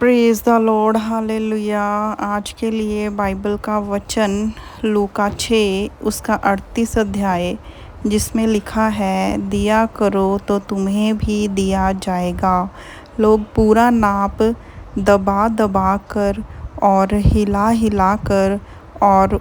Praise the Lord, hallelujah. आज के लिए बाइबल का वचन लूका 6 उसका 38 अध्याय, जिसमें लिखा है, दिया करो तो तुम्हें भी दिया जाएगा। लोग पूरा नाप दबा दबा कर और हिला हिला कर और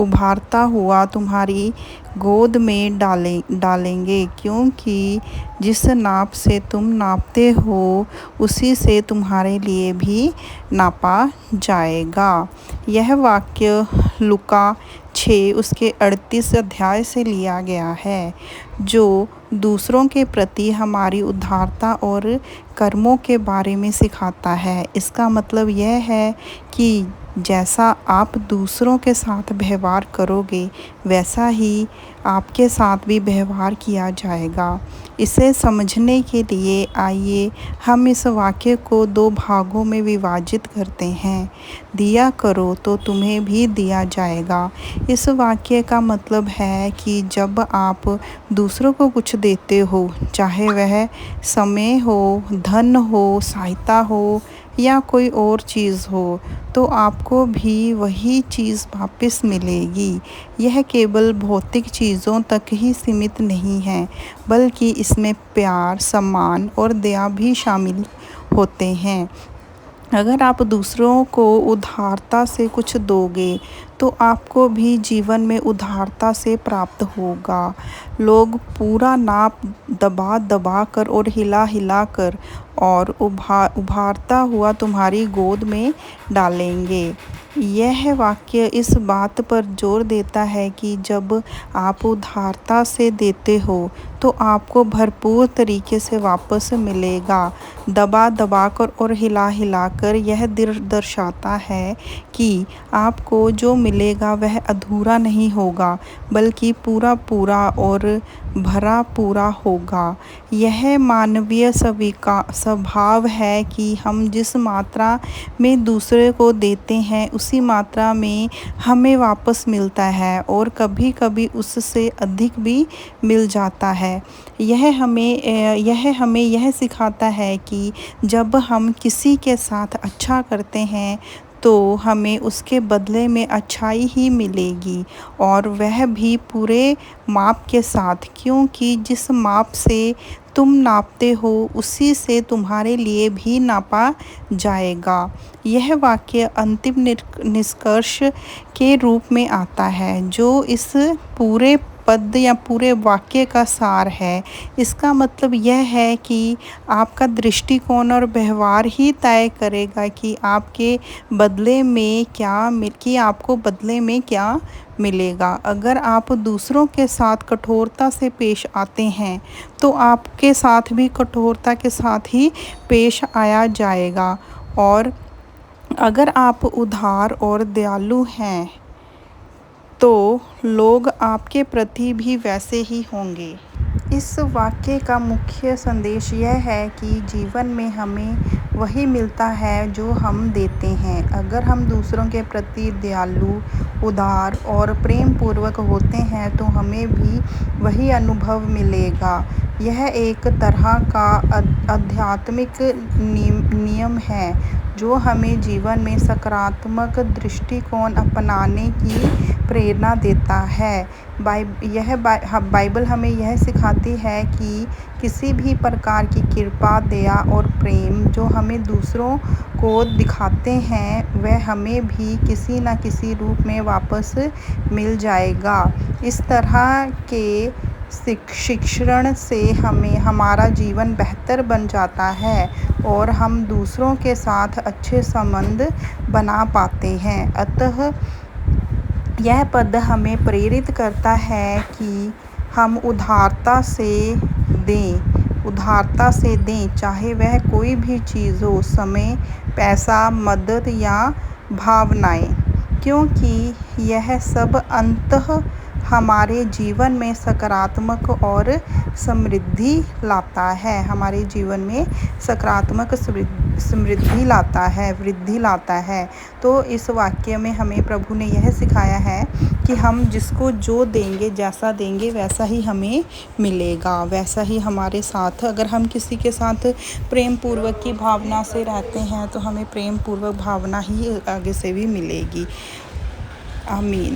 उभारता हुआ तुम्हारी गोद में डालेंगे, क्योंकि जिस नाप से तुम नापते हो उसी से तुम्हारे लिए भी नापा जाएगा। यह वाक्य लूका 6 उसके 38 अध्याय से लिया गया है, जो दूसरों के प्रति हमारी उदारता और कर्मों के बारे में सिखाता है। इसका मतलब यह है कि जैसा आप दूसरों के साथ व्यवहार करोगे, वैसा ही आपके साथ भी व्यवहार किया जाएगा। इसे समझने के लिए आइए हम इस वाक्य को 2 भागों में विभाजित करते हैं। दिया करो तो तुम्हें भी दिया जाएगा। इस वाक्य का मतलब है कि जब आप दूसरों को कुछ देते हो, चाहे वह समय हो, धन हो, सहायता हो या कोई और चीज़ हो, तो आपको भी वही चीज़ वापस मिलेगी। यह केवल भौतिक चीज़ों तक ही सीमित नहीं है, बल्कि इसमें प्यार, सम्मान और दया भी शामिल होते हैं। अगर आप दूसरों को उदारता से कुछ दोगे, तो आपको भी जीवन में उदारता से प्राप्त होगा। लोग पूरा नाप दबा दबा कर और हिला हिला कर और उभारता हुआ तुम्हारी गोद में डालेंगे। यह वाक्य इस बात पर जोर देता है कि जब आप उदारता से देते हो, तो आपको भरपूर तरीके से वापस मिलेगा। दबा दबा कर और हिला हिला कर यह दर्शाता है कि आपको जो मिलेगा वह अधूरा नहीं होगा, बल्कि पूरा पूरा और भरा पूरा होगा। यह मानवीय स्वभाव है कि हम जिस मात्रा में दूसरे को देते हैं, उसी मात्रा में हमें वापस मिलता है, और कभी कभी उससे अधिक भी मिल जाता है। यह हमें यह सिखाता है कि जब हम किसी के साथ अच्छा करते हैं, तो हमें उसके बदले में अच्छाई ही मिलेगी, और वह भी पूरे माप के साथ, क्योंकि जिस माप से तुम नापते हो उसी से तुम्हारे लिए भी नापा जाएगा। यह वाक्य अंतिम निष्कर्ष के रूप में आता है, जो इस पूरे पद या पूरे वाक्य का सार है। इसका मतलब यह है कि आपका दृष्टिकोण और व्यवहार ही तय करेगा कि आपको बदले में क्या मिलेगा। अगर आप दूसरों के साथ कठोरता से पेश आते हैं, तो आपके साथ भी कठोरता के साथ ही पेश आया जाएगा, और अगर आप उदार और दयालु हैं, तो लोग आपके प्रति भी वैसे ही होंगे। इस वाक्य का मुख्य संदेश यह है कि जीवन में हमें वही मिलता है जो हम देते हैं। अगर हम दूसरों के प्रति दयालु, उदार और प्रेम पूर्वक होते हैं, तो हमें भी वही अनुभव मिलेगा। यह एक तरह का आध्यात्मिक नियम है, जो हमें जीवन में सकारात्मक दृष्टिकोण अपनाने की प्रेरणा देता है। बाइबल हमें यह सिखाती है कि किसी भी प्रकार की कृपा, दया और प्रेम जो हमें दूसरों को दिखाते हैं, वह हमें भी किसी न किसी रूप में वापस मिल जाएगा। इस तरह के शिक्षण से हमारा जीवन बेहतर बन जाता है, और हम दूसरों के साथ अच्छे संबंध बना पाते हैं। अतः यह पद हमें प्रेरित करता है कि हम उदारता से दें, चाहे वह कोई भी चीज़ हो, समय, पैसा, मदद या भावनाएं, क्योंकि यह सब अंततः हमारे जीवन में सकारात्मक और समृद्धि लाता है। हमारे जीवन में सकारात्मक समृद्धि लाता है, वृद्धि लाता है। तो इस वाक्य में हमें प्रभु ने यह सिखाया है कि हम जिसको जो देंगे, जैसा देंगे वैसा ही हमें मिलेगा, वैसा ही हमारे साथ। अगर हम किसी के साथ प्रेम पूर्वक की भावना से रहते हैं तो हमें प्रेम पूर्वक भावना ही आगे से भी मिलेगी। आमीन।